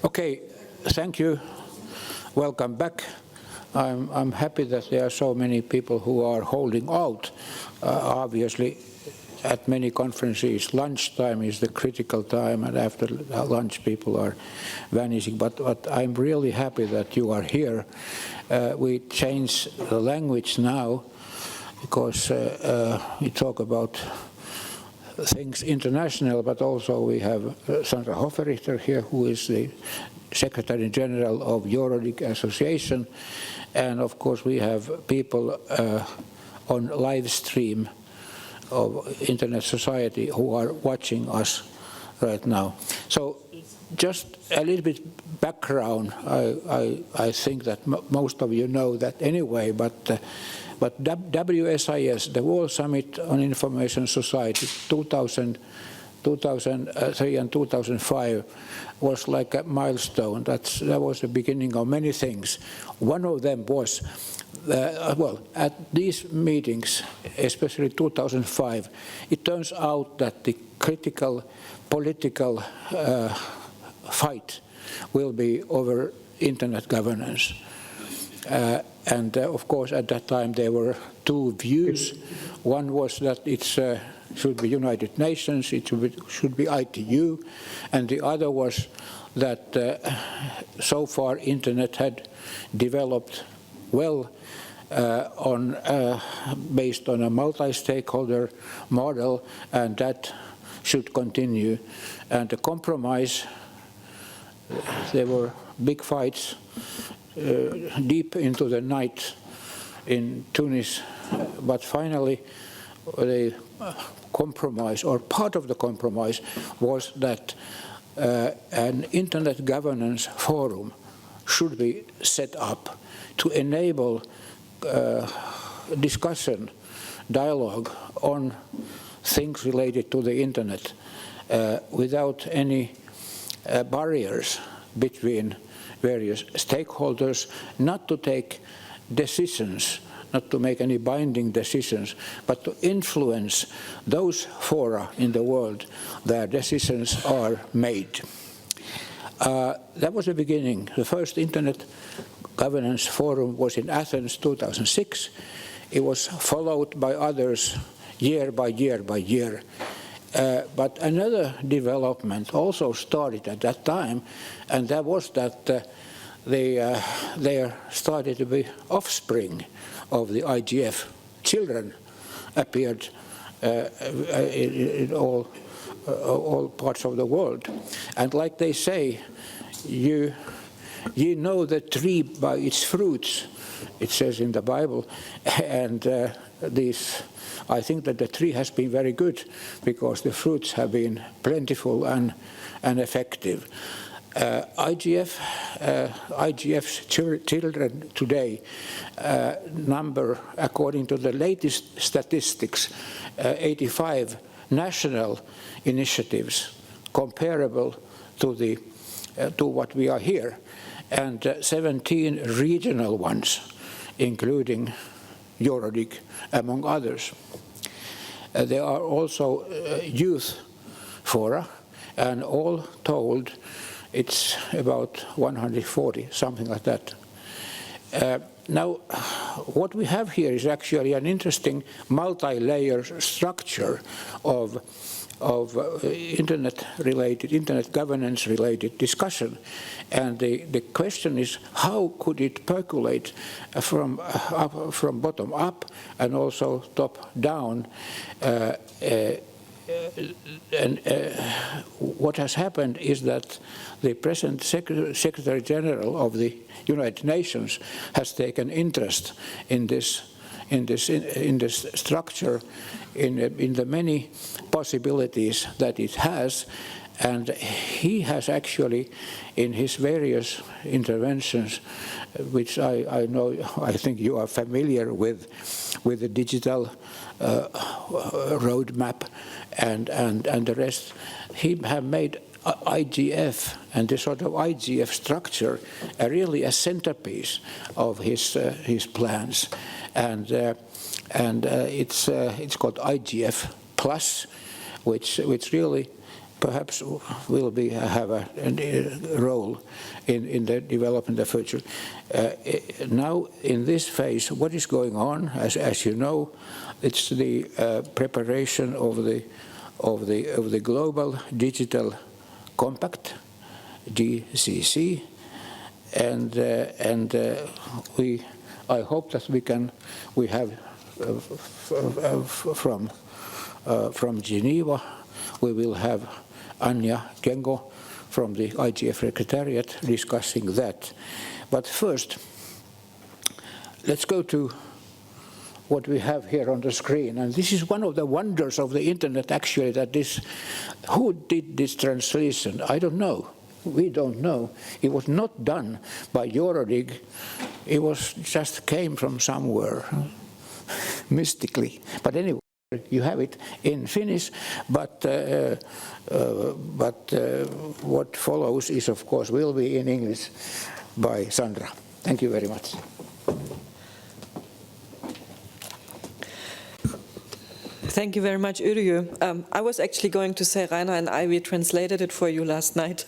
Okay, thank you. Welcome back. I'm happy that there are so many people who are holding out. Obviously, at many conferences, lunchtime is the critical time, and after lunch people are vanishing. But I'm really happy that you are here. We change the language now because we talk about things international, but also we have Sandra Hoferichter here, who is the Secretary General of EuroDIG Association, and of course we have people on live stream of Internet Society who are watching us right now. So just a little bit background. I think that most of you know that anyway, but WSIS, the World Summit on Information Society 2003 and 2005 was like a milestone. That was the beginning of many things. One of them was, well, at these meetings, especially 2005, it turns out that the critical political fight will be over Internet governance. And of course, at that time, there were two views. One was that it should be United Nations, it should be ITU, and the other was that so far Internet had developed well based on a multi-stakeholder model, and that should continue. And the compromise, there were big fights deep into the night in Tunis, but finally the compromise, or part of the compromise, was that an Internet governance forum should be set up to enable discussion, dialogue on things related to the Internet without any barriers between various stakeholders, not to take decisions, not to make any binding decisions, but to influence those fora in the world where decisions are made. That was the beginning. The first Internet Governance Forum was in Athens 2006. It was followed by others year by year by year. But another development also started at that time, and that was that there started to be offspring of the IGF. Children appeared in all parts of the world. And like they say, you know the tree by its fruits, it says in the Bible, and I think that the tree has been very good because the fruits have been plentiful and effective. IGF's children today number, according to the latest statistics, 85 national initiatives comparable to what we are here, and 17 regional ones, including EuroDIG, among others. There are also youth fora, and all told, it's about 140, something like that. Now, what we have here is actually an interesting multi-layer structure of Internet governance-related discussion. And the question is, how could it percolate from bottom up and also top down? What has happened is that the present Secretary General of the United Nations has taken interest in this structure, in the many possibilities that it has, and he has actually, in his various interventions, which I think you are familiar with the digital roadmap and the rest, he have made IGF and this sort of IGF structure really a centerpiece of his plans, and it's called IGF Plus, which really perhaps will have a role in the development of the future. Now, in this phase, what is going on, as you know, it's the preparation of the Global Digital Compact, GCC, and I hope that we have from Geneva, we will have Anja, Gengo from the IGF Secretariat discussing that. But first, let's go to what we have here on the screen. And this is one of the wonders of the internet, actually, that who did this translation? I don't know. We don't know. It was not done by EuroDIG. It was just came from somewhere, mystically. But anyway, you have it in Finnish, but what follows is, of course, will be in English by Sandra. Thank you very much. Thank you very much, Yrjö. I was actually going to say Rainer and we translated it for you last night.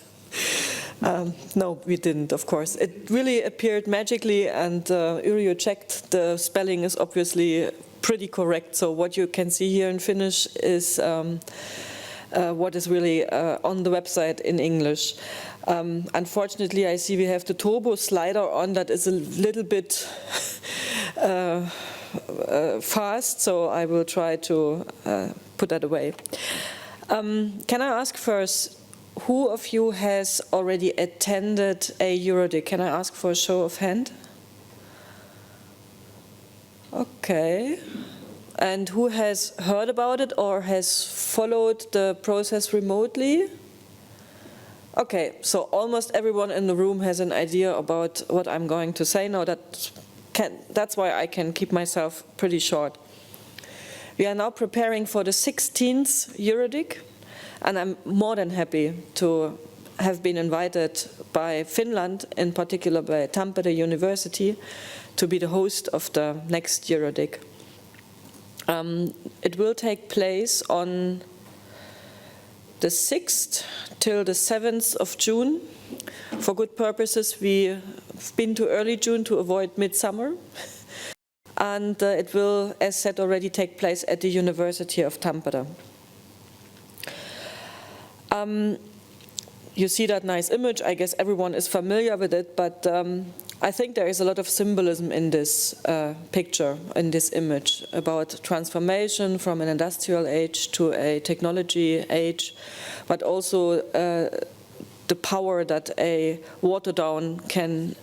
No, we didn't, of course. It really appeared magically, and Yrjö checked. The spelling is obviously pretty correct. So what you can see here in Finnish is what is really on the website in English. Unfortunately, I see we have the turbo slider on that is a little bit fast, so I will try to put that away. Can I ask first, who of you has already attended a EuroDIG? Can I ask for a show of hand? Okay. And who has heard about it or has followed the process remotely? Okay, so almost everyone in the room has an idea about what I'm going to say now. That's why I can keep myself pretty short. We are now preparing for the 16th EuroDIG, and I'm more than happy to have been invited by Finland, in particular by Tampere University, to be the host of the next EuroDIG. It will take place on the 6th till the 7th of June. For good purposes, we've been to early June to avoid midsummer. And it will, as said, already take place at the University of Tampere. You see that nice image. I guess everyone is familiar with it, but I think there is a lot of symbolism in this picture, in this image, about transformation from an industrial age to a technology age, but also the power that a water down can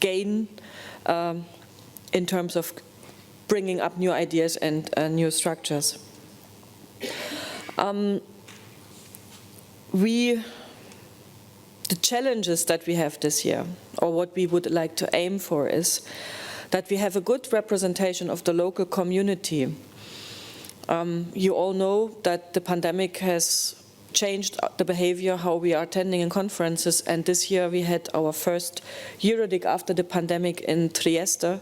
gain in terms of bringing up new ideas and new structures. The challenges that we have this year, or what we would like to aim for, is that we have a good representation of the local community. You all know that the pandemic has changed the behavior, how we are attending in conferences, and this year we had our first EuroDIG after the pandemic in Trieste,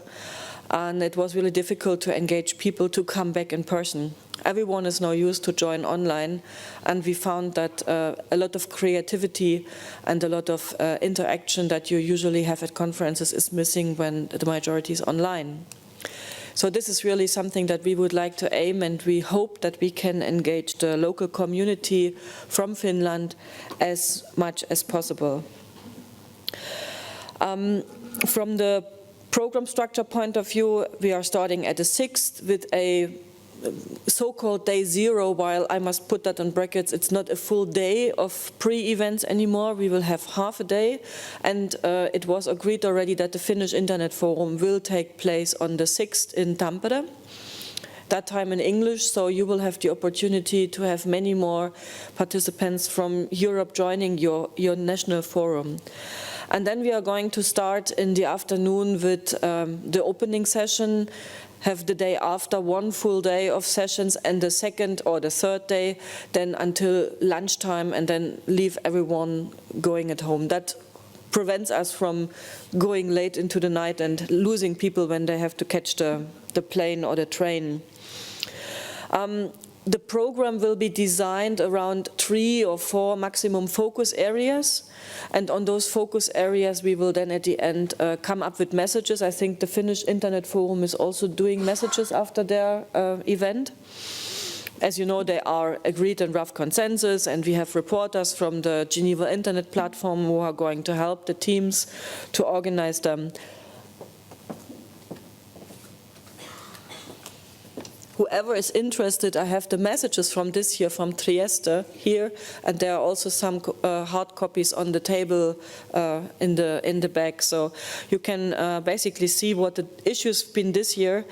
and it was really difficult to engage people to come back in person. Everyone is now used to join online, and we found that a lot of creativity and a lot of interaction that you usually have at conferences is missing when the majority is online. So this is really something that we would like to aim, and we hope that we can engage the local community from Finland as much as possible. From the program structure point of view, we are starting at the 6th with a so-called day 0, while I must put that in brackets, it's not a full day of pre-events anymore. We will have half a day, and it was agreed already that the Finnish Internet Forum will take place on the 6th in Tampere, that time in English, so you will have the opportunity to have many more participants from Europe joining your national forum. And then we are going to start in the afternoon with the opening session, have the day after 1 full day of sessions, and the second or the third day then until lunchtime, and then leave everyone going at home. That prevents us from going late into the night and losing people when they have to catch the plane or the train. the program will be designed around 3 or 4 maximum focus areas, and on those focus areas we will then at the end come up with messages. I think the Finnish Internet Forum is also doing messages after their event. As you know, they are agreed in rough consensus, and we have reporters from the Geneva Internet Platform who are going to help the teams to organize them. Whoever is interested, I have the messages from this year from Trieste here, and there are also some hard copies on the table in the back. So you can basically see what the issues have been this year.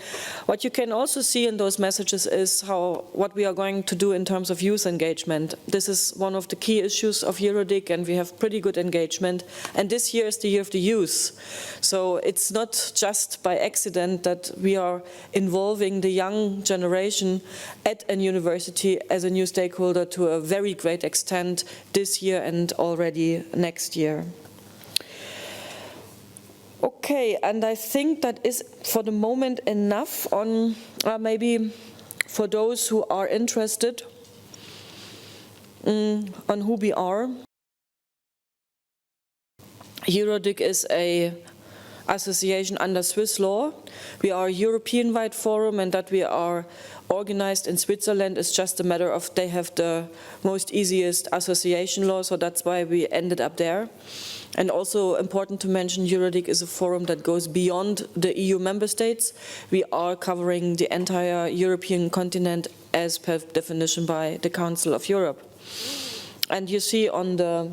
What you can also see in those messages is what we are going to do in terms of youth engagement. This is one of the key issues of EuroDIG, and we have pretty good engagement. And this year is the year of the youth. So it's not just by accident that we are involving the young generation at a university as a new stakeholder to a very great extent this year and already next year. Okay, and I think that is for the moment enough on maybe for those who are interested on who we are. EuroDIG is a association under Swiss law. We are a European-wide forum, and that we are organized in Switzerland is just a matter of they have the most easiest association law, so that's why we ended up there. And also important to mention, EuroDIG is a forum that goes beyond the EU member states. We are covering the entire European continent as per definition by the Council of Europe. And you see on the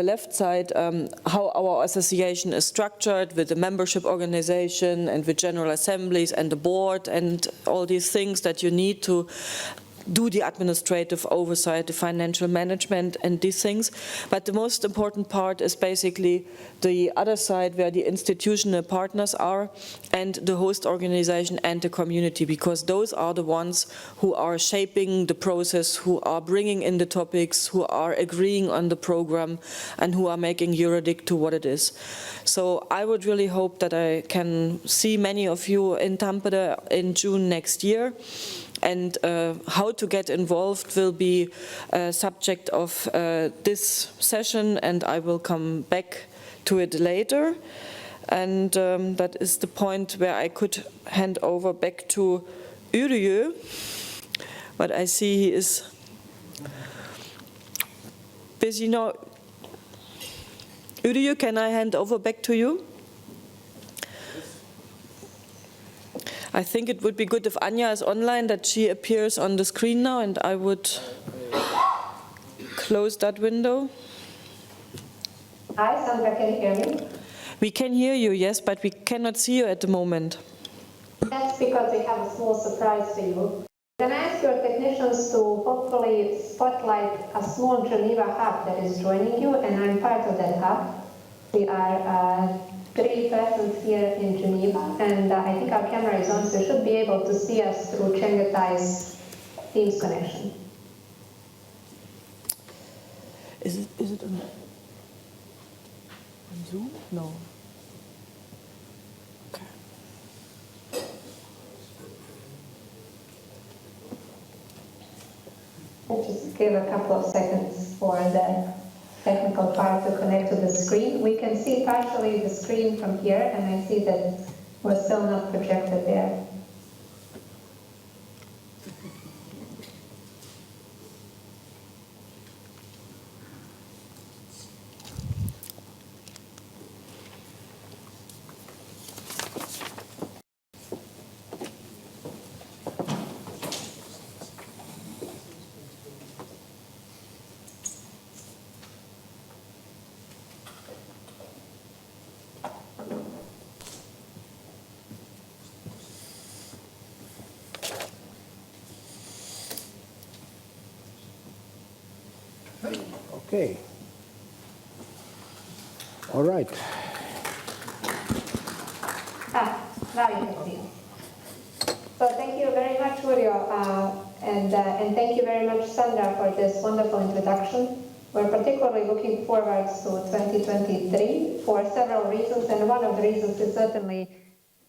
left side how our association is structured with the membership organization and with general assemblies and the board and all these things that you need to do the administrative oversight, the financial management and these things. But the most important part is basically the other side where the institutional partners are and the host organization and the community, because those are the ones who are shaping the process, who are bringing in the topics, who are agreeing on the program and who are making EuroDIG to what it is. So I would really hope that I can see many of you in Tampere in June next year. And how to get involved will be a subject of this session, and I will come back to it later. And that is the point where I could hand over back to Yrjö, but I see he is busy now. Yrjö, can I hand over back to you? I think it would be good if Anja is online, that she appears on the screen now, and I would close that window. Hi, Sandra, can you hear me? We can hear you, yes, but we cannot see you at the moment. That's because we have a small surprise for you. Can I ask your technicians to hopefully spotlight a small Geneva hub that is joining you, and I'm part of that hub. We are 3 persons here in Geneva, and I think our camera is on, so you should be able to see us through Chengetai's Teams connection. Is it on Zoom? No. Okay. I'll just give a couple of seconds for the technical part to connect to the screen. We can see partially the screen from here, and I see that we're still not projected there. Okay. All right. Now you can see. So thank you very much, Yrjö, and thank you very much, Sandra, for this wonderful introduction. We're particularly looking forward to 2023 for several reasons, and one of the reasons is certainly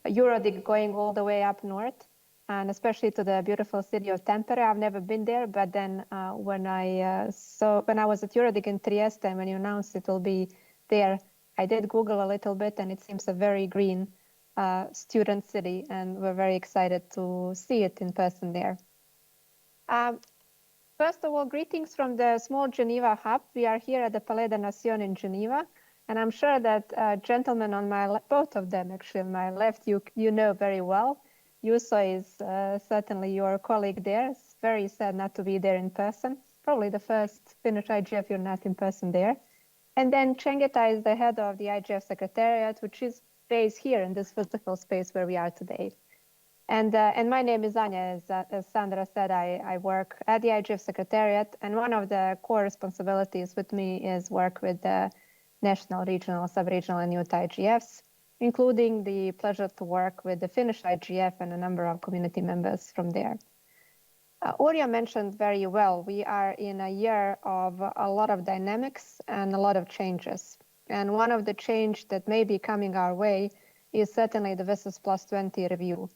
EuroDIG going all the way up north, and especially to the beautiful city of Tampere. I've never been there, but then when I was at EuroDIG in Trieste, and when you announced it will be there, I did Google a little bit, and it seems a very green student city, and we're very excited to see it in person there. First of all, greetings from the small Geneva hub. We are here at the Palais des Nations in Geneva, and I'm sure that gentlemen on my left, both of them actually on my left, you know very well. Juuso is certainly your colleague there. It's very sad not to be there in person. Probably the first Finnish IGF you're not in person there. And then Chengetai is the head of the IGF Secretariat, which is based here in this physical space where we are today. And my name is Anja. As Sandra said, I work at the IGF Secretariat, and one of the core responsibilities with me is work with the national, regional, sub-regional, and youth IGFs, including the pleasure to work with the Finnish IGF and a number of community members from there. Yrjö mentioned very well, we are in a year of a lot of dynamics and a lot of changes. And one of the change that may be coming our way is certainly the Visus Plus 20 review.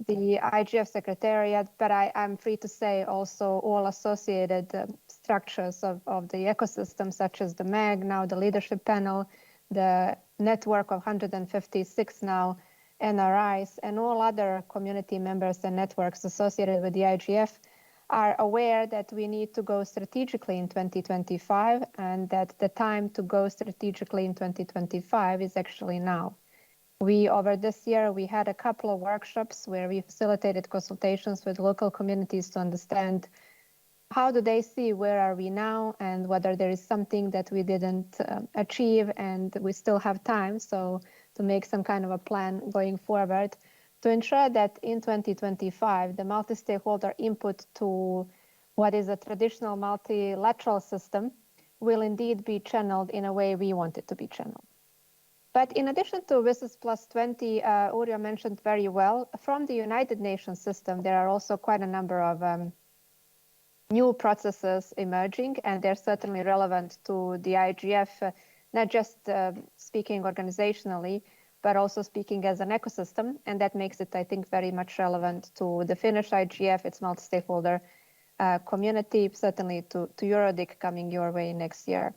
The IGF Secretariat, but I'm free to say also all associated structures of the ecosystem, such as the MAG, now the leadership panel, the network of 156 now NRIs, and all other community members and networks associated with the IGF are aware that we need to go strategically in 2025, and that the time to go strategically in 2025 is actually now. Over this year, we had a couple of workshops where we facilitated consultations with local communities to understand how do they see where are we now and whether there is something that we didn't achieve and we still have time. So to make some kind of a plan going forward to ensure that in 2025, the multi-stakeholder input to what is a traditional multilateral system will indeed be channeled in a way we want it to be channeled. But in addition to Visus Plus 20, Yrjö mentioned very well, from the United Nations system, there are also quite a number of new processes emerging, and they're certainly relevant to the IGF, not just speaking organizationally, but also speaking as an ecosystem. And that makes it, I think, very much relevant to the Finnish IGF, its multi-stakeholder community, certainly to EuroDIG coming your way next year.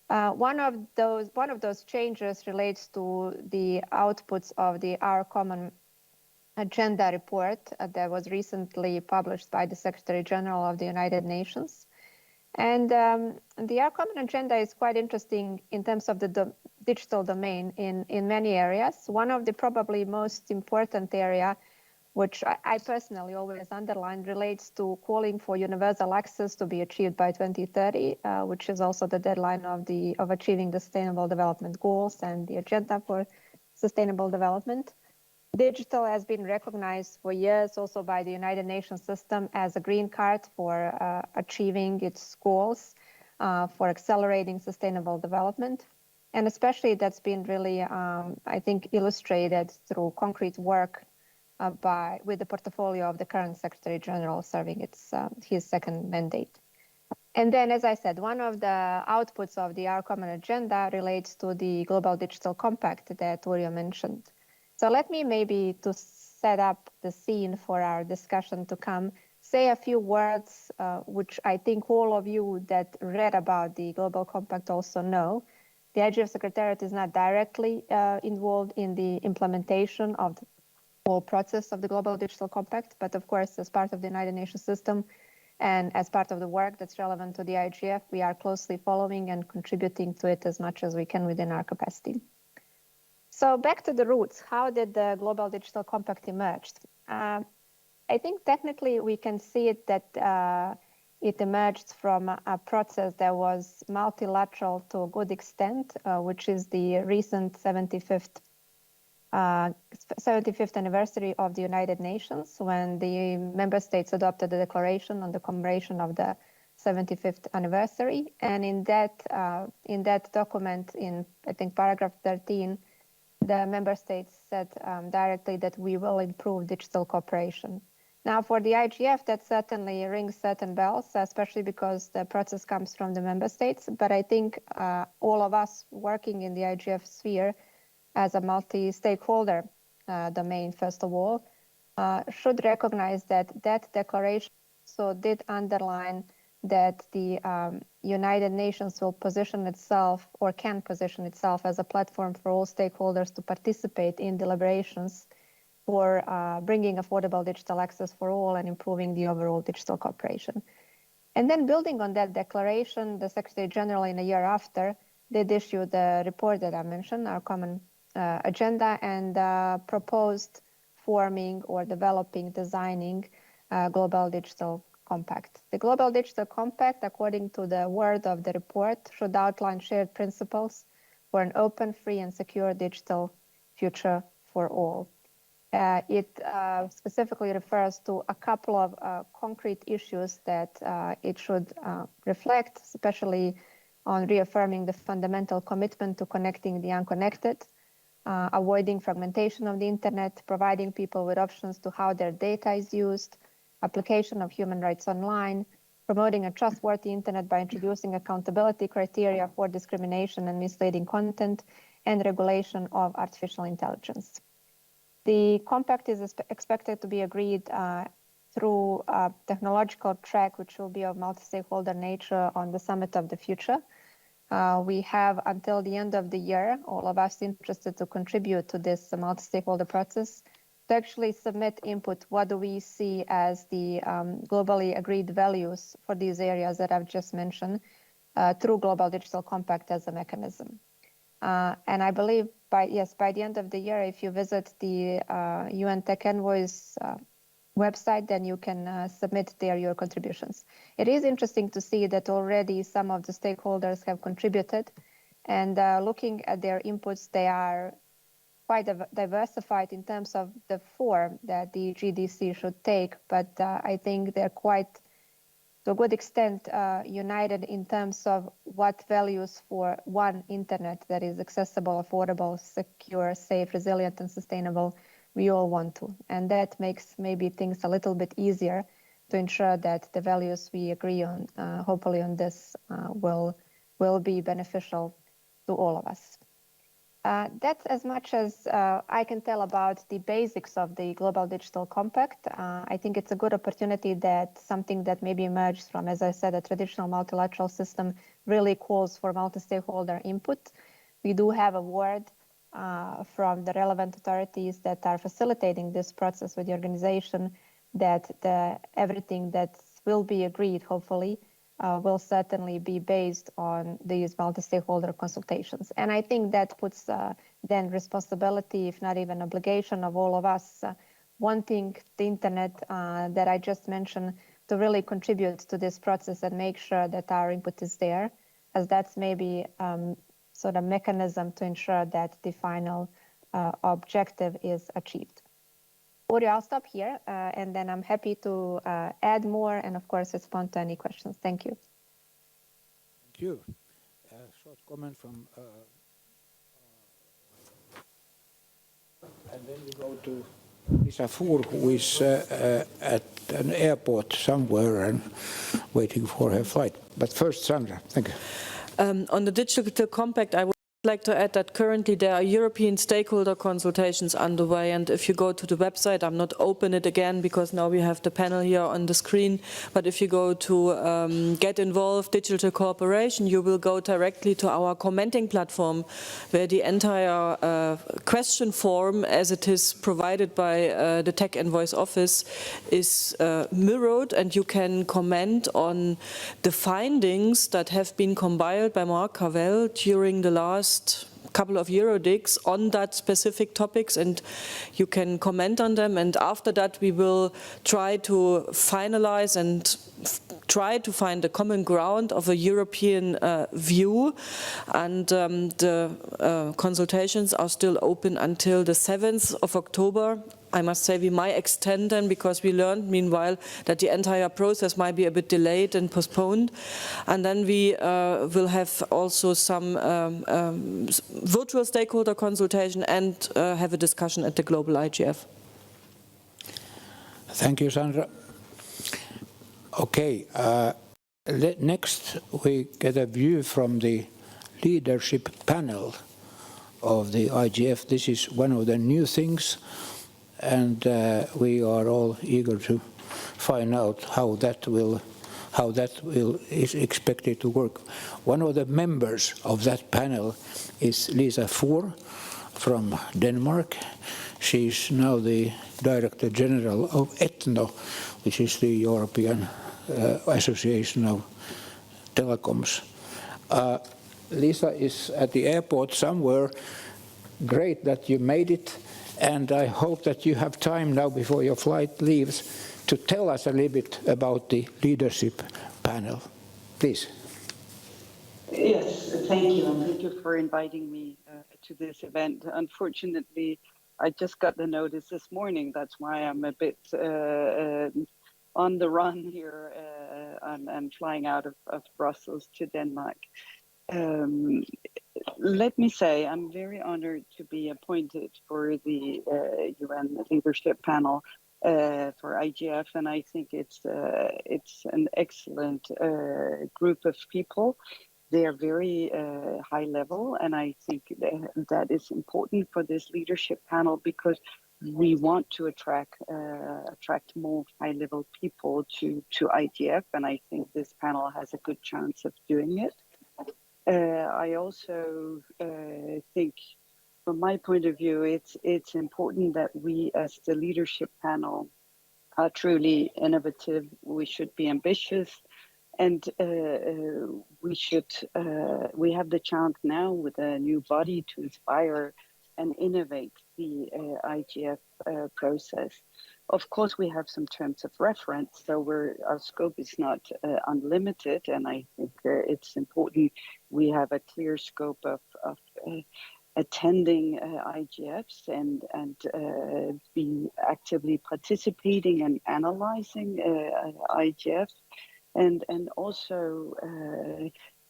One of those changes relates to the outputs of the Our Common Agenda report that was recently published by the Secretary General of the United Nations. And the Our Common Agenda is quite interesting in terms of the digital domain in many areas. One of the probably most important area, which I personally always underline, relates to calling for universal access to be achieved by 2030, which is also the deadline of achieving the Sustainable Development Goals and the Agenda for Sustainable Development. Digital has been recognized for years also by the United Nations system as a green card for achieving its goals, for accelerating sustainable development. And especially that's been really, I think, illustrated through concrete work with the portfolio of the current Secretary General serving his second mandate. And then, as I said, one of the outputs of the Our Common Agenda relates to the Global Digital Compact that Yrjö mentioned. So let me maybe, to set up the scene for our discussion to come, say a few words, which I think all of you that read about the Global Compact also know. The IGF Secretariat is not directly involved in the implementation of the whole process of the Global Digital Compact, but of course, as part of the United Nations system and as part of the work that's relevant to the IGF, we are closely following and contributing to it as much as we can within our capacity. So back to the roots, how did the Global Digital Compact emerge? I think technically we can see it that it emerged from a process that was multilateral to a good extent, which is the recent 75th anniversary of the United Nations, when the member states adopted the declaration on the commemoration of the 75th anniversary. And in that document, in I think paragraph 13, the member states said directly that we will improve digital cooperation. Now, for the IGF, that certainly rings certain bells, especially because the process comes from the member states. But I think all of us working in the IGF sphere as a multi-stakeholder domain, first of all, should recognize that that declaration also did underline that the United Nations will position itself, or can position itself, as a platform for all stakeholders to participate in deliberations for bringing affordable digital access for all and improving the overall digital cooperation. And then building on that declaration, the Secretary General in a year after did issue the report that I mentioned, our common agenda, and proposed forming or developing, designing Global Digital Compact. The Global Digital Compact, according to the word of the report, should outline shared principles for an open, free, and secure digital future for all. It specifically refers to a couple of concrete issues that it should reflect, especially on reaffirming the fundamental commitment to connecting the unconnected, avoiding fragmentation of the internet, providing people with options to how their data is used, application of human rights online, promoting a trustworthy internet by introducing accountability criteria for discrimination and misleading content, and regulation of artificial intelligence. The compact is expected to be agreed through a technological track, which will be of multi-stakeholder nature, on the Summit of the Future. We have until the end of the year, all of us interested to contribute to this multi-stakeholder process, to actually submit input. What do we see as the globally agreed values for these areas that I've just mentioned through Global Digital Compact as a mechanism? And I believe by the end of the year, if you visit the UN Tech Envoy's website, then you can submit there your contributions. It is interesting to see that already some of the stakeholders have contributed, and looking at their inputs, they are quite diversified in terms of the form that the GDC should take, but I think they're quite, to a good extent, united in terms of what values for one internet that is accessible, affordable, secure, safe, resilient, and sustainable we all want to. And that makes maybe things a little bit easier to ensure that the values we agree on, hopefully on this, will be beneficial to all of us. That's as much as I can tell about the basics of the Global Digital Compact. I think it's a good opportunity that something that maybe emerged from, as I said, a traditional multilateral system really calls for multi-stakeholder input. We do have a word from the relevant authorities that are facilitating this process with the organization that everything that will be agreed, hopefully, will certainly be based on these multi-stakeholder consultations. And I think that puts then responsibility, if not even obligation, of all of us wanting the internet that I just mentioned to really contribute to this process and make sure that our input is there, as that's maybe sort of mechanism to ensure that the final objective is achieved. Yrjö, I'll stop here, and then I'm happy to add more and, of course, respond to any questions. Thank you. Thank you. Short comment from... and then we go to Fuhr, who is at an airport somewhere and waiting for her flight. But first, Sandra, thank you. On the Digital Compact, I would like to add that currently there are European stakeholder consultations underway, and if you go to the website, I'm not open it again because now we have the panel here on the screen, but if you go to Get Involved Digital Cooperation, you will go directly to our commenting platform where the entire question form, as it is provided by the Tech Envoy's office, is mirrored, and you can comment on the findings that have been compiled by Mark Cavell during the last couple of EuroDIGs on that specific topics, and you can comment on them, and after that we will try to finalize and try to find a common ground of a European view, and the consultations are still open until the 7th of October. I must say we might extend them because we learned meanwhile that the entire process might be a bit delayed and postponed. And then we will have also some virtual stakeholder consultation and have a discussion at the global IGF. Thank you, Sandra. Okay, next we get a view from the leadership panel of the IGF. This is one of the new things, and we are all eager to find out how that is expected to work. One of the members of that panel is Lisa Fuhr from Denmark. She's now the Director General of ETNO, which is the European Association of Telecoms. Lisa is at the airport somewhere. Great that you made it, and I hope that you have time now before your flight leaves to tell us a little bit about the leadership panel. Please. Yes, thank you, and thank you for inviting me to this event. Unfortunately, I just got the notice this morning. That's why I'm a bit on the run here. I'm flying out of Brussels to Denmark. Let me say I'm very honored to be appointed for the UN leadership panel for IGF, and I think it's an excellent group of people. They are very high level, and I think that is important for this leadership panel because we want to attract more high level people to IGF, and I think this panel has a good chance of doing it. I also think, from my point of view, it's important that we, as the leadership panel, are truly innovative. We should be ambitious, and we have the chance now with a new body to inspire and innovate the IGF process. Of course, we have some terms of reference, so our scope is not unlimited, and I think it's important we have a clear scope of attending IGFs and be actively participating and analyzing IGF, and also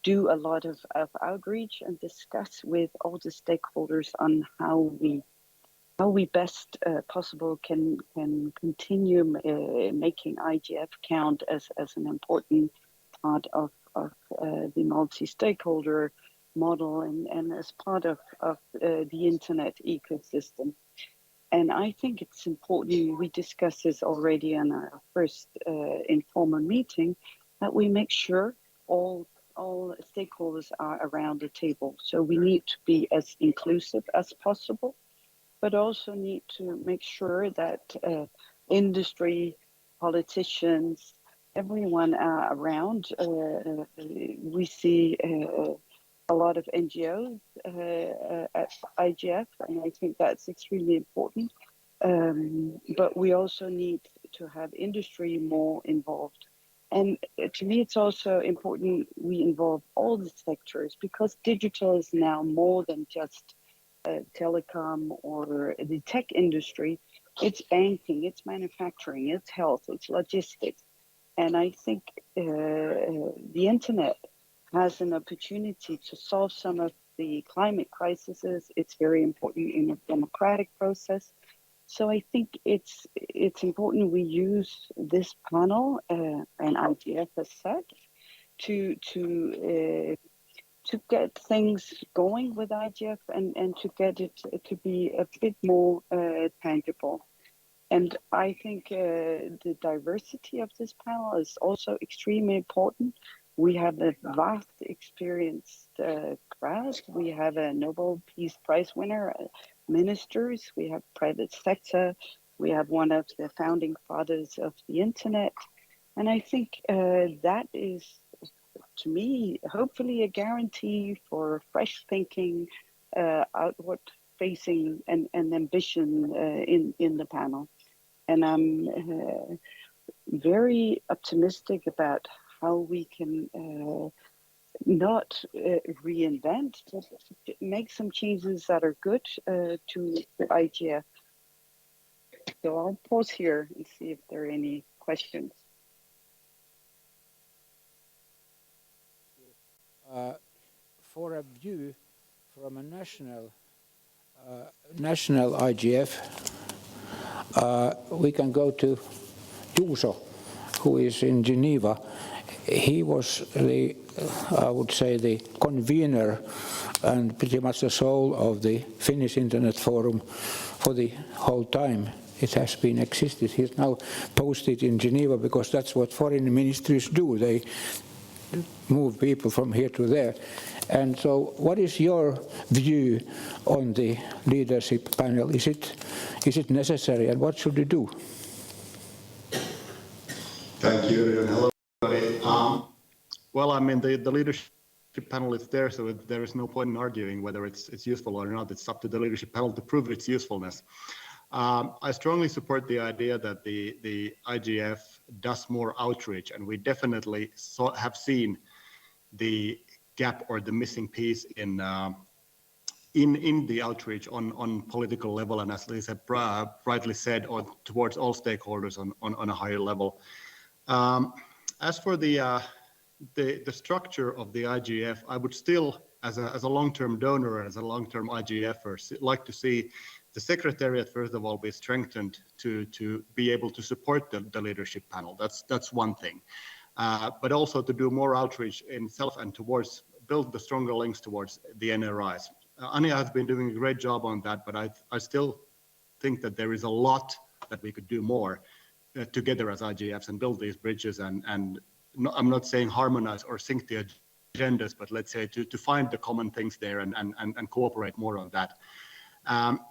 do a lot of outreach and discuss with all the stakeholders on how we best possible can continue making IGF count as an important part of the multi-stakeholder model and as part of the internet ecosystem. And I think it's important, we discussed this already in our first informal meeting, that we make sure all stakeholders are around the table. So we need to be as inclusive as possible, but also need to make sure that industry, politicians, everyone are around. We see a lot of NGOs at IGF, and I think that's extremely important. But we also need to have industry more involved. And to me, it's also important we involve all the sectors, because digital is now more than just telecom or the tech industry. It's banking, it's manufacturing, it's health, it's logistics. And I think the internet has an opportunity to solve some of the climate crises. It's very important in a democratic process. So I think it's important we use this panel and IGF as such to get things going with IGF and to get it to be a bit more tangible. And I think the diversity of this panel is also extremely important. We have a vast experienced crowd. We have a Nobel Peace Prize winner, ministers, we have private sector, we have one of the founding fathers of the internet. And I think that is, to me, hopefully a guarantee for fresh thinking, outward facing and ambition in the panel. And I'm very optimistic about how we can not reinvent, but make some changes that are good to the IGF. So I'll pause here and see if there are any questions. For a view from a national IGF, we can go to Juuso, who is in Geneva. he was the, I would say, the convener and pretty much the soul of the Finnish Internet Forum for the whole time it has been existed. He's now posted in Geneva because that's what foreign ministries do. They move people from here to there. And so what is your view on the leadership panel? Is it necessary, and what should you do? Thank you, Yrjö, and hello, everybody. Well, I mean, the leadership panel is there, so there is no point in arguing whether it's useful or not. It's up to the leadership panel to prove its usefulness. I strongly support the idea that the IGF does more outreach, and we definitely have seen the gap or the missing piece in the outreach on political level, and as Lisa rightly said, towards all stakeholders on a higher level. As for the structure of the IGF, I would still, as a long-term donor and as a long-term IGFer, like to see the Secretariat, first of all, be strengthened to be able to support the leadership panel. That's one thing. But also to do more outreach in itself and towards build the stronger links towards the NRIs. Anja has been doing a great job on that, but I still think that there is a lot that we could do more together as IGFs and build these bridges and I'm not saying harmonize or sync the agendas, but let's say to find the common things there and cooperate more on that.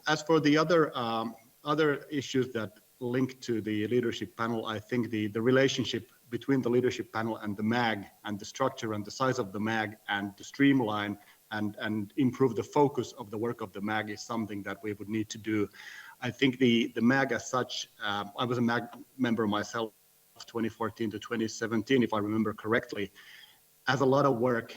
As for the other issues that link to the leadership panel, I think the relationship between the leadership panel and the MAG and the structure and the size of the MAG and to streamline and improve the focus of the work of the MAG is something that we would need to do. I think the MAG as such, I was a MAG member myself 2014 to 2017, if I remember correctly, has a lot of work,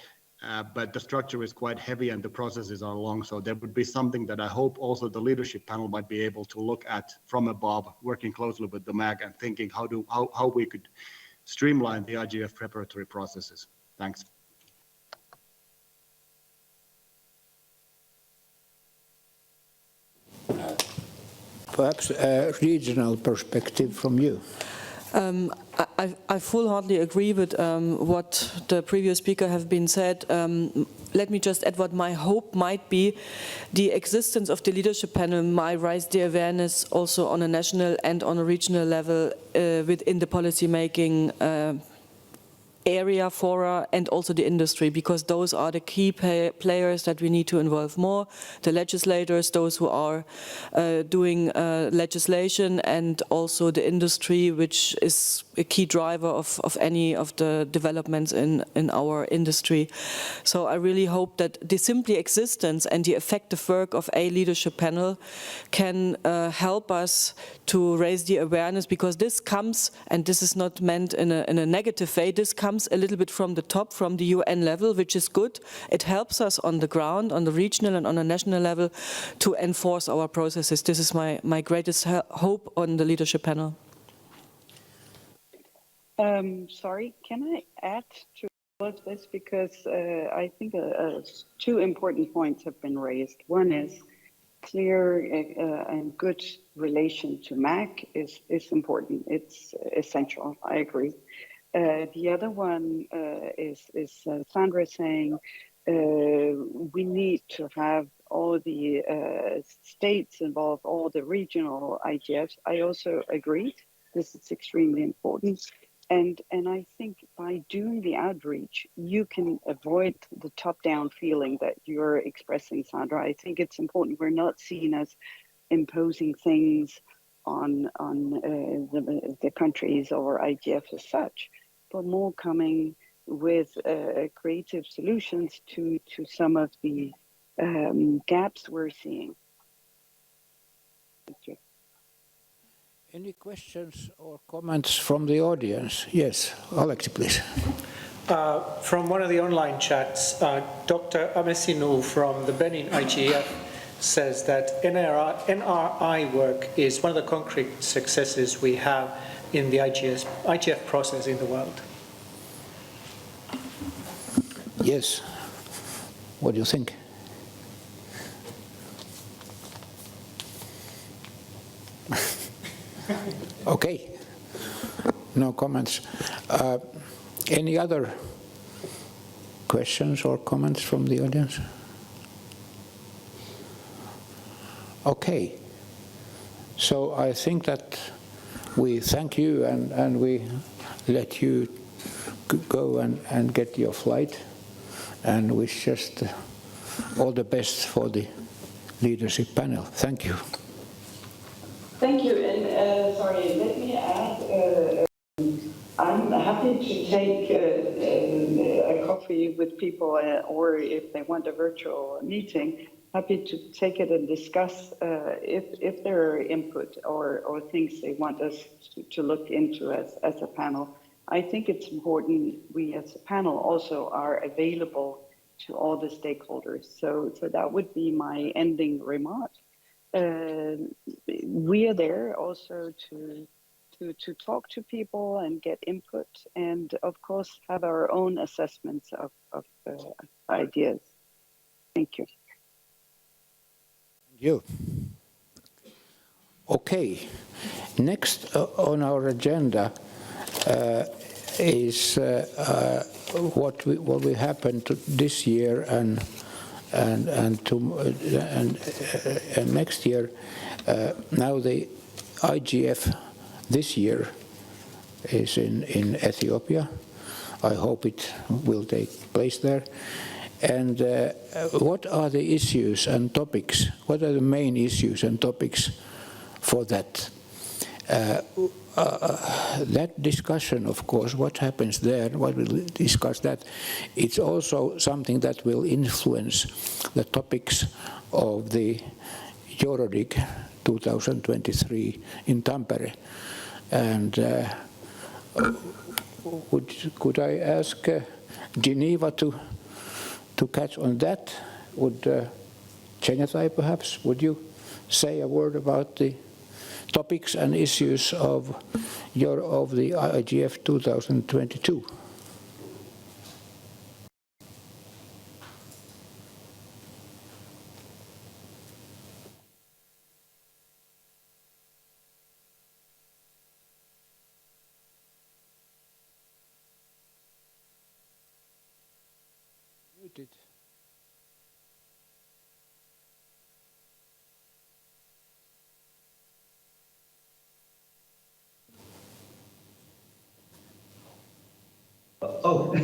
but the structure is quite heavy and the processes are long. So there would be something that I hope also the leadership panel might be able to look at from above, working closely with the MAG and thinking how we could streamline the IGF preparatory processes. Thanks. Perhaps a regional perspective from you. I full-heartedly agree with what the previous speaker have been said. Let me just add what my hope might be. The existence of the leadership panel might raise the awareness also on a national and on a regional level within the policy-making area, fora, and also the industry, because those are the key players that we need to involve more, the legislators, those who are doing legislation, and also the industry, which is a key driver of any of the developments in our industry. So I really hope that the simply existence and the effective work of a leadership panel can help us to raise the awareness, because this comes, and this is not meant in a negative way, this comes a little bit from the top, from the UN level, which is good. It helps us on the ground, on the regional and on a national level, to enforce our processes. This is my greatest hope on the leadership panel. Sorry, can I add to all of this? Because I think two important points have been raised. One is clear and good relation to MAG is important. It's essential. I agree. The other one is Sandra saying we need to have all the states involved, all the regional IGFs. I also agree. This is extremely important. And I think by doing the outreach, you can avoid the top-down feeling that you're expressing, Sandra. I think it's important. We're not seen as imposing things on the countries or IGF as such, but more coming with creative solutions to some of the gaps we're seeing. Thank you. Any questions or comments from the audience? Yes, Alex, please. From one of the online chats, Dr. Amesinu from the Benin IGF says that NRI work is one of the concrete successes we have in the IGF process in the world. Yes. What do you think? Okay. No comments. Any other questions or comments from the audience? Okay. So I think that we thank you and we let you go and get your flight, and wish just all the best for the leadership panel. Thank you. Thank you, and sorry, let me add, I'm happy to take a coffee with people, or if they want a virtual meeting, happy to take it and discuss if there are input or things they want us to look into as a panel. I think it's important we as a panel also are available to all the stakeholders. So that would be my ending remark. We are there also to talk to people and get input, and of course have our own assessments of ideas. Thank you. Thank you. Okay, next on our agenda is what will happen to this year and next year. Now the IGF this year is in Ethiopia. I hope it will take place there. And what are the issues and topics? What are the main issues and topics for that? That discussion, of course, what happens there, what we'll discuss that, it's also something that will influence the topics of the EuroDIG 2023 in Tampere. And could I ask Geneva to catch on that? Would Chengetai perhaps, would you say a word about the topics and issues of the IGF 2022? Muted. Oh,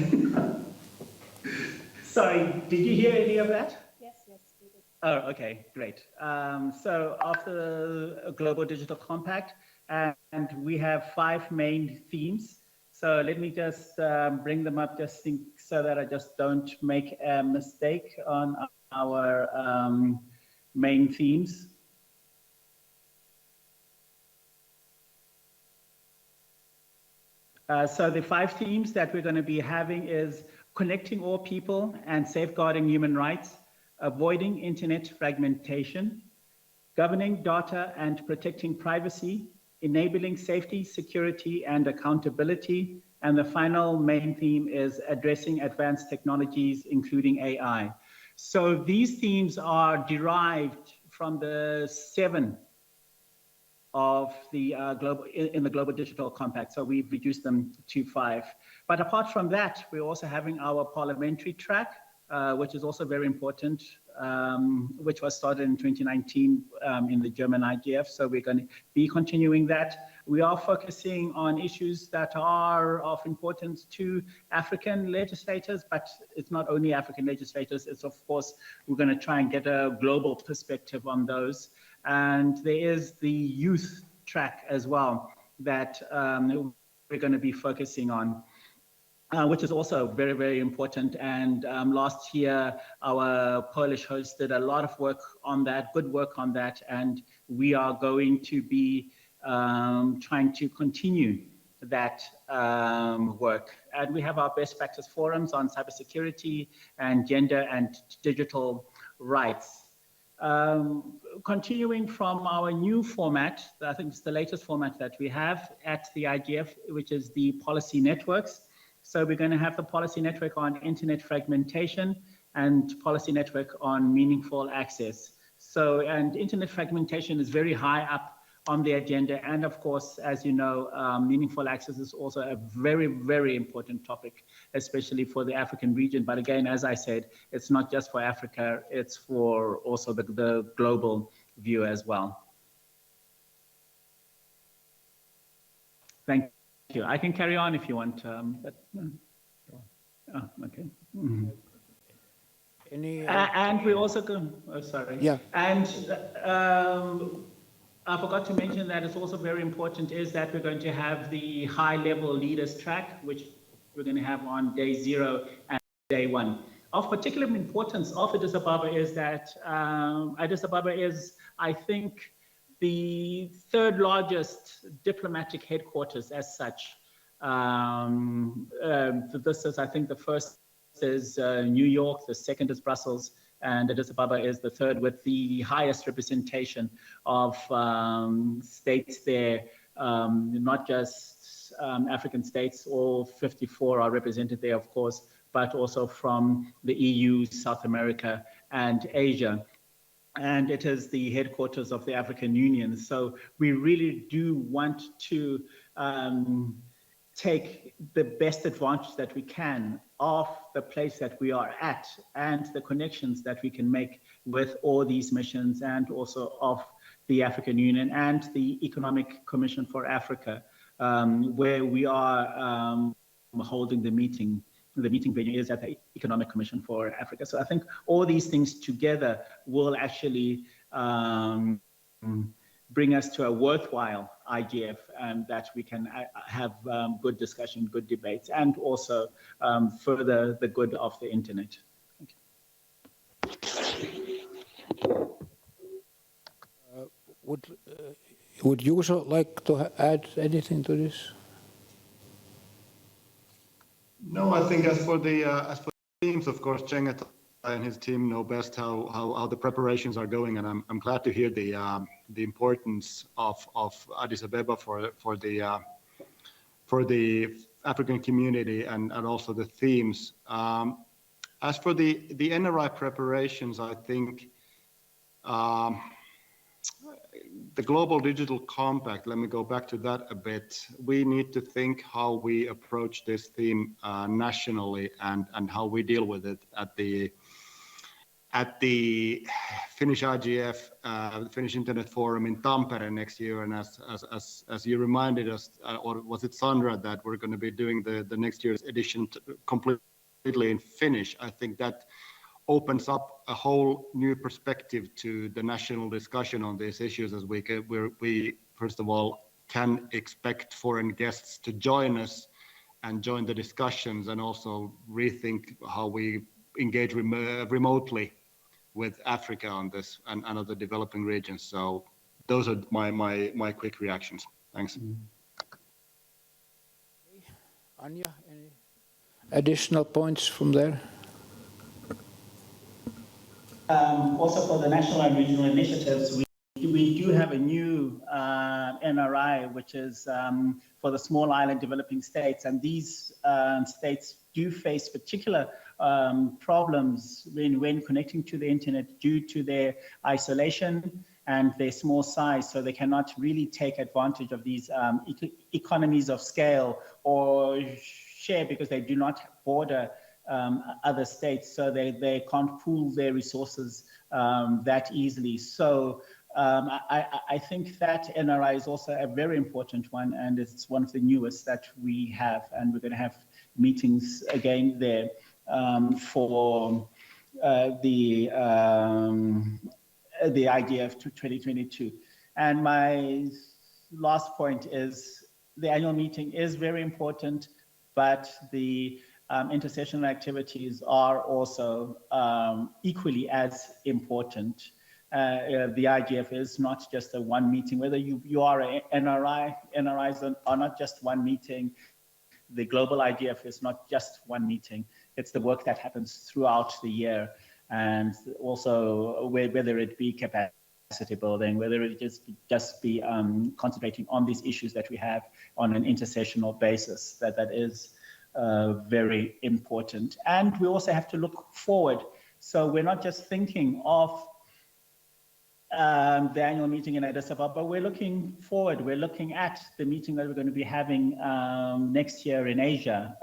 sorry, did you hear any of that? Yes, we did. Oh, okay, great. So after a Global Digital Compact, and we have 5 main themes. So let me just bring them up just so that I just don't make a mistake on our main themes. So the 5 themes that we're going to be having is connecting all people and safeguarding human rights, avoiding internet fragmentation, governing data and protecting privacy, enabling safety, security, and accountability. And the final main theme is addressing advanced technologies, including AI. So these themes are derived from the 7 of the Global Digital Compact. So we've reduced them to 5. But apart from that, we're also having our parliamentary track, which is also very important, which was started in 2019 in the German IGF. So we're going to be continuing that. We are focusing on issues that are of importance to African legislators, but it's not only African legislators. It's, of course, we're going to try and get a global perspective on those. And there is the youth track as well that we're going to be focusing on, which is also very, very important. And last year, our Polish host did a lot of work on that, good work on that. And we are going to be trying to continue that work. And we have our best practice forums on cybersecurity and gender and digital rights. Continuing from our new format, I think it's the latest format that we have at the IGF, which is the policy networks. So we're going to have the policy network on internet fragmentation and policy network on meaningful access. So, and internet fragmentation is very high up on the agenda. And of course, as you know, meaningful access is also a very, very important topic, especially for the African region. But again, as I said, it's not just for Africa, it's for also the global view as well. Thank you. I can carry on if you want. Okay. Mm-hmm. And we also go, oh, sorry. Yeah. And I forgot to mention that it's also very important is that we're going to have the high-level leaders track, which we're going to have on day 0 and day 1. Of particular importance of Addis Ababa is that Addis Ababa is, I think, the 3rd largest diplomatic headquarters as such. This is, I think, the first is New York, the 2nd is Brussels, and Addis Ababa is the 3rd with the highest representation of states there, not just African states, all 54 are represented there, of course, but also from the EU, South America, and Asia. And it is the headquarters of the African Union. So we really do want to take the best advantage that we can of the place that we are at and the connections that we can make with all these missions and also of the African Union and the Economic Commission for Africa, where we are holding the meeting. The meeting venue is at the Economic Commission for Africa. So I think all these things together will actually bring us to a worthwhile IGF that we can have good discussion, good debates, and also further the good of the internet. Thank you. Would Juuso like to add anything to this? No, I think as for the teams, of course, Chengetai and his team know best how the preparations are going, and I'm glad to hear the importance of Addis Ababa for the African community and also the themes. As for the NRI preparations, I think the Global Digital Compact, let me go back to that a bit. We need to think how we approach this theme nationally and how we deal with it at the Finnish IGF, the Finnish Internet Forum in Tampere next year. And as you reminded us, or was it Sandra, that we're going to be doing the next year's edition completely in Finnish. I think that opens up a whole new perspective to the national discussion on these issues, as we first of all can expect foreign guests to join us and join the discussions, and also rethink how we engage remotely with Africa on this and other developing regions. So those are my quick reactions. Thanks. Anja, any additional points from there? Also for the national and regional initiatives, we do have a new NRI, which is for the small island developing states. And these states do face particular problems when connecting to the internet due to their isolation and their small size. So they cannot really take advantage of these economies of scale or share, because they do not border other states, so they can't pool their resources that easily. So I think that NRI is also a very important one, and it's one of the newest that we have, and we're going to have meetings again there for the IGF 2022. And my last point is the annual meeting is very important, but the intersessional activities are also equally as important. The IGF is not just a one meeting, whether you are an NRI, NRIs are not just one meeting. The global IGF is not just one meeting. It's the work that happens throughout the year, and also whether it be capacity building, whether it just be concentrating on these issues that we have on an intersessional basis, that is very important. And we also have to look forward. So we're not just thinking of the annual meeting in Addis Ababa, but we're looking forward. We're looking at the meeting that we're going to be having next year in Asia,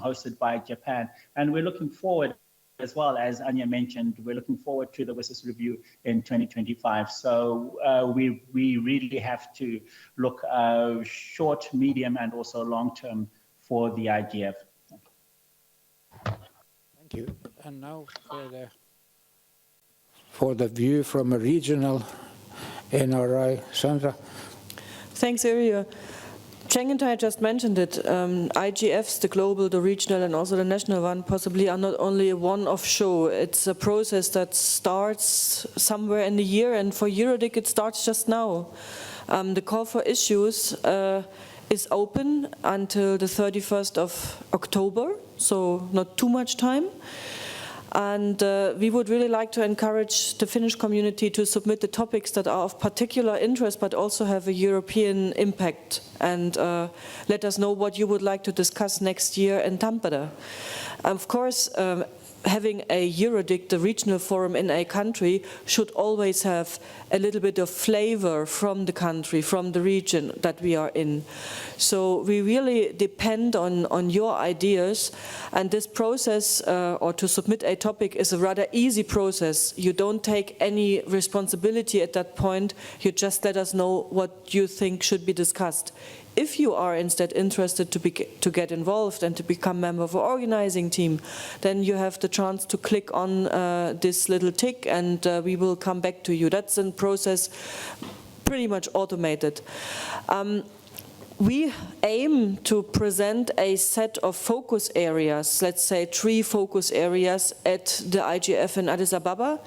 hosted by Japan. And we're looking forward, as well as Anja mentioned, we're looking forward to the WSIS review in 2025. So we really have to look short, medium, and also long term for the IGF. Thank you. And now for the view from a regional NRI, Sandra. Thanks, Yrjö. Chengetai just mentioned it. IGFs, the global, the regional, and also the national one, possibly are not only a one-off show. It's a process that starts somewhere in the year, and for EuroDIG it starts just now. The call for issues is open until the 31st of October, so not too much time. And we would really like to encourage the Finnish community to submit the topics that are of particular interest but also have a European impact, and let us know what you would like to discuss next year in Tampere. Of course, having a EuroDIG, the regional forum in a country, should always have a little bit of flavor from the country, from the region that we are in. So we really depend on your ideas, and this process, or to submit a topic, is a rather easy process. You don't take any responsibility at that point, you just let us know what you think should be discussed. If you are instead interested to get involved and to become member of an organizing team, then you have the chance to click on this little tick, and we will come back to you. That's a process pretty much automated. We aim to present a set of focus areas, let's say 3 focus areas at the IGF in Addis Ababa,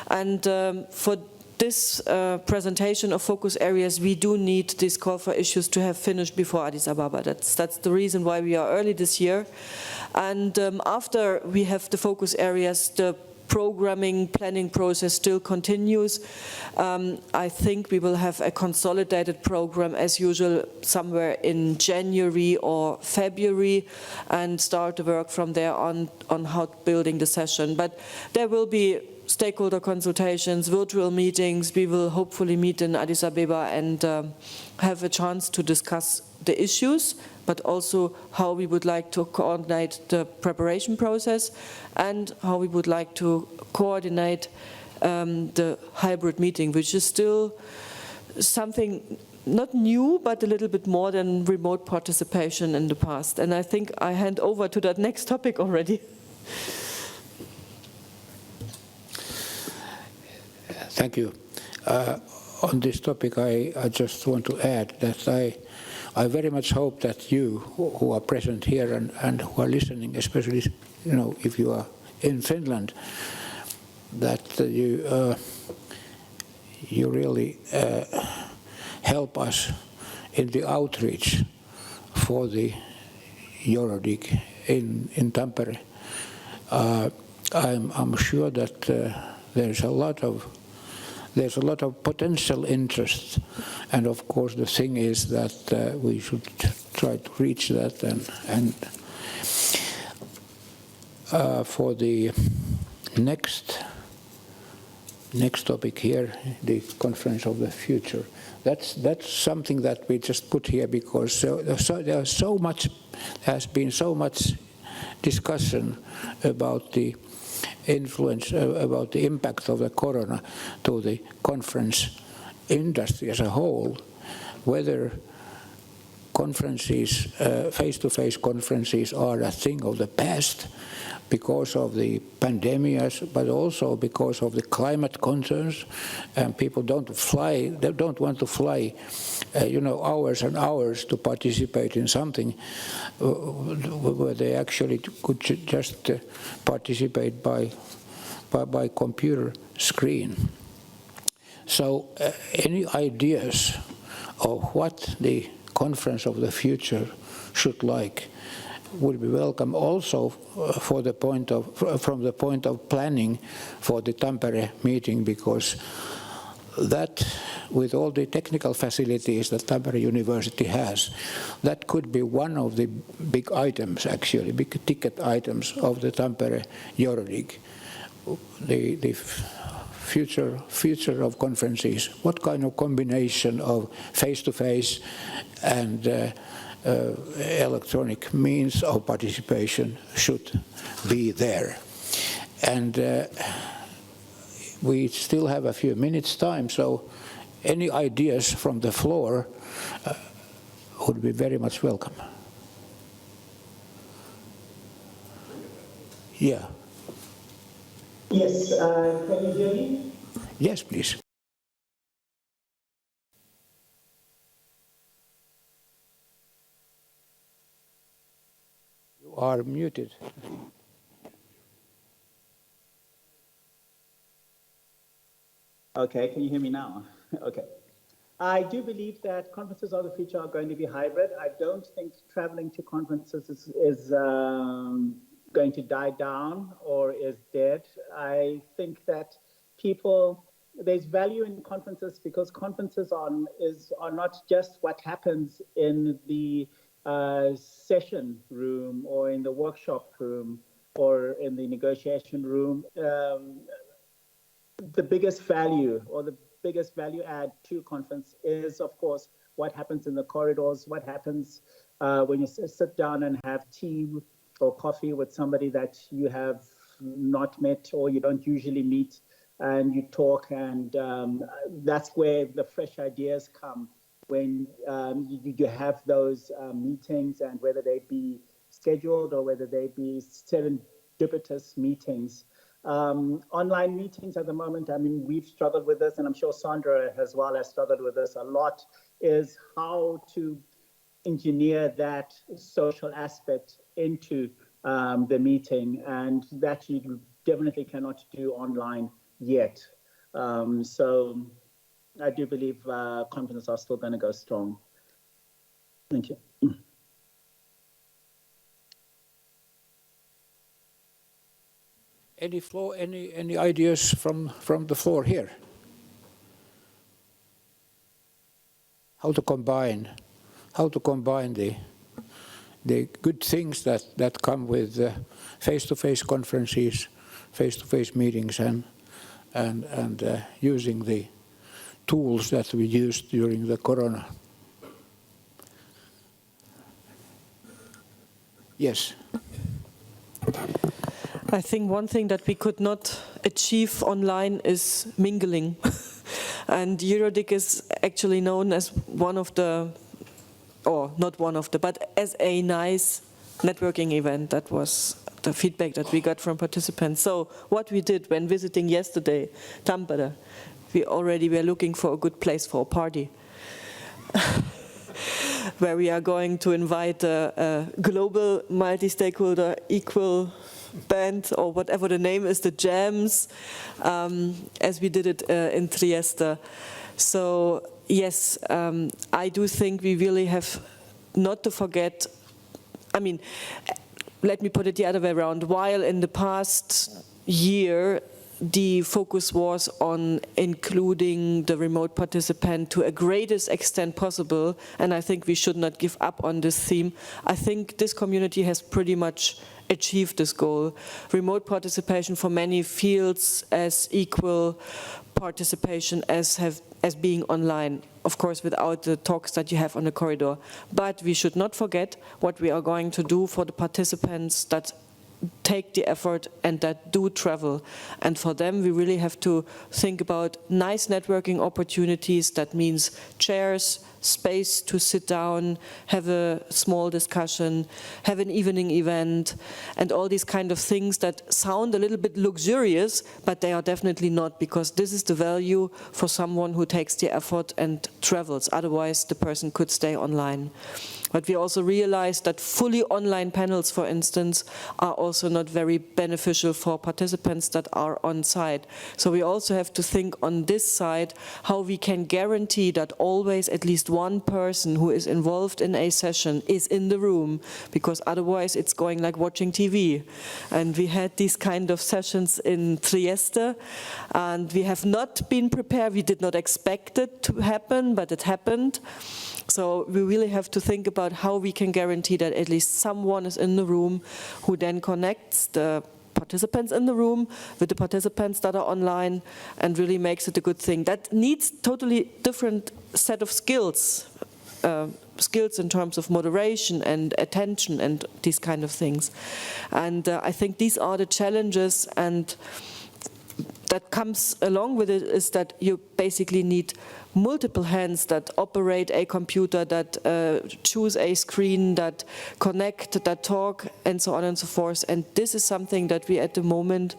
and for this presentation of focus areas, we do need this call for issues to have finished before Addis Ababa. That's the reason why we are early this year. And after we have the focus areas, the programming, planning process still continues. I think we will have a consolidated program as usual somewhere in January or February, and start to work from there on how building the session. But there will be stakeholder consultations, virtual meetings. We will hopefully meet in Addis Ababa and have a chance to discuss the issues, but also how we would like to coordinate the preparation process and how we would like to coordinate the hybrid meeting, which is still something not new, but a little bit more than remote participation in the past. And I think I hand over to that next topic already. Thank you. On this topic, I just want to add that I very much hope that you who are present here and who are listening, especially if you are in Finland, that you really help us in the outreach for the EuroDIG in Tampere. I'm sure that there's a lot of potential interest, and of course the thing is that we should try to reach that, and for the next topic here, the Conference of the Future. That's something that we just put here because has been so much discussion about the influence, about the impact of the corona to the conference industry as a whole, whether conferences, face-to-face conferences are a thing of the past because of the pandemic, but also because of the climate concerns, and people don't want to fly, hours and hours to participate in something where they actually could just participate by computer screen. So any ideas of what the Conference of the Future should like would be welcome, also from the point of planning for the Tampere meeting, because that, with all the technical facilities that Tampere University has, that could be one of the big items, actually, big ticket items of the Tampere EuroDIG. The future of conferences. What kind of combination of face-to-face and electronic means of participation should be there? And we still have a few minutes time, so any ideas from the floor would be very much welcome. Yeah. Yes, can you hear me? Yes, please. You are muted. Okay, can you hear me now? Okay. I do believe that conferences of the future are going to be hybrid. I don't think traveling to conferences is going to die down or is dead. I think that there's value in conferences because conferences are not just what happens in the session room or in the workshop room or in the negotiation room. The biggest value or the biggest value add to conference is, of course, what happens in the corridors, what happens when you sit down and have tea or coffee with somebody that you have not met or you don't usually meet, and you talk, and that's where the fresh ideas come when you have those meetings, and whether they be scheduled or whether they be serendipitous meetings. Online meetings at the moment, I mean, we've struggled with this, and I'm sure Sandra as well has struggled with this a lot, is how to engineer that social aspect into the meeting, and that you definitely cannot do online yet. So I do believe conferences are still going to go strong. Thank you. Any ideas from the floor here? How to combine the good things that come with face-to-face conferences, face-to-face meetings, and using the tools that we used during the corona. Yes. I think one thing that we could not achieve online is mingling. And EuroDIG is actually known as one of the, or not one of the, but as a nice networking event. That was the feedback that we got from participants. So what we did when visiting yesterday, Tampere, we already were looking for a good place for a party. Where we are going to invite a global multi-stakeholder equal band, or whatever the name is, the jams, as we did it in Trieste. So yes, I do think we really have not to forget, I mean, let me put it the other way around. While in the past year, the focus was on including the remote participant to a greatest extent possible, and I think we should not give up on this theme. I think this community has pretty much achieved this goal. Remote participation for many fields as equal participation as being online, of course without the talks that you have on the corridor. But we should not forget what we are going to do for the participants that take the effort and that do travel. And for them, we really have to think about nice networking opportunities. That means chairs, space to sit down, have a small discussion, have an evening event, and all these kind of things that sound a little bit luxurious, but they are definitely not, because this is the value for someone who takes the effort and travels. Otherwise, the person could stay online. But we also realized that fully online panels, for instance, are also not very beneficial for participants that are on site. So we also have to think on this side how we can guarantee that always at least one person who is involved in a session is in the room, because otherwise it's going like watching TV. And we had these kind of sessions in Trieste, and we have not been prepared. We did not expect it to happen, but it happened. So we really have to think about how we can guarantee that at least someone is in the room who then connects the participants in the room, with the participants that are online, and really makes it a good thing. That needs totally different set of skills, skills in terms of moderation and attention and these kind of things. And I think these are the challenges, and that comes along with it is that you basically need multiple hands that operate a computer, that choose a screen, that connect, that talk, and so on and so forth. And this is something that we at the moment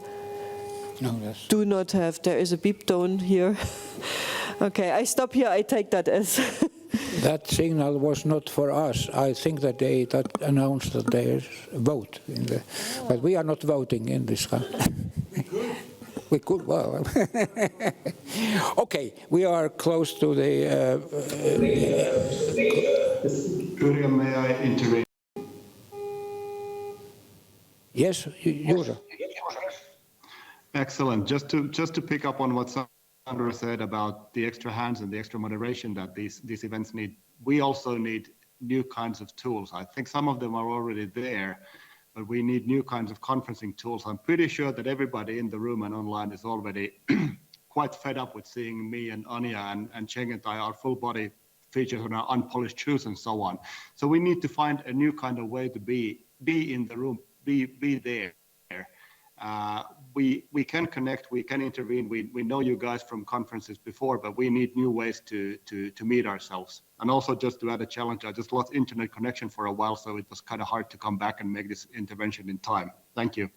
do not have. There is a beep tone here. Okay, I stop here. I take that as... That signal was not for us. I think that they announced that there is a vote, but we are not voting in this country. We could, well. Okay, we are close to the... Yrjö, may I intervene? Yes, Juuso. Excellent. Just to pick up on what Sandra said about the extra hands and the extra moderation that these events need, we also need new kinds of tools. I think some of them are already there, but we need new kinds of conferencing tools. I'm pretty sure that everybody in the room and online is already quite fed up with seeing me and Anja and Chengetai, our full body features on our unpolished shoes and so on. So we need to find a new kind of way to be in the room, be there. We can connect, we can intervene. We know you guys from conferences before, but we need new ways to meet ourselves. And also, just to add a challenge, I just lost internet connection for a while, so it was kind of hard to come back and make this intervention in time. Thank you.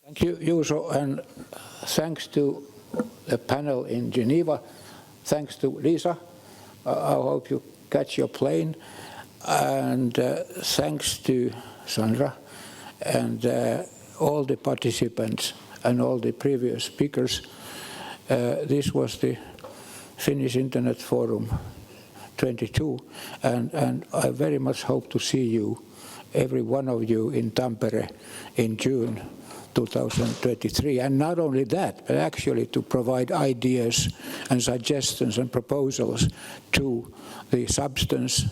Thank you, Juuso, and thanks to the panel in Geneva. Thanks to Lisa. I hope you catch your plane. And thanks to Sandra and all the participants and all the previous speakers. This was the Finnish Internet Forum 22, and I very much hope to see you, every one of you, in Tampere in June 2023. And not only that, but actually to provide ideas and suggestions and proposals to the substance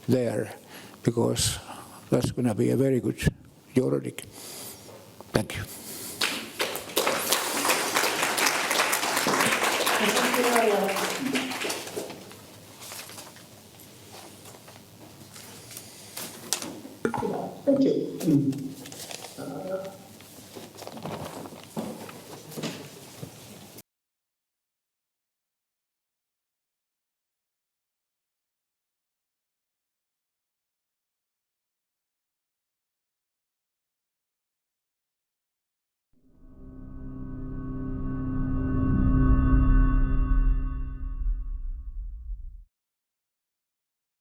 there, because that's going to be a very good EuroDIG. Thank you. Thank you.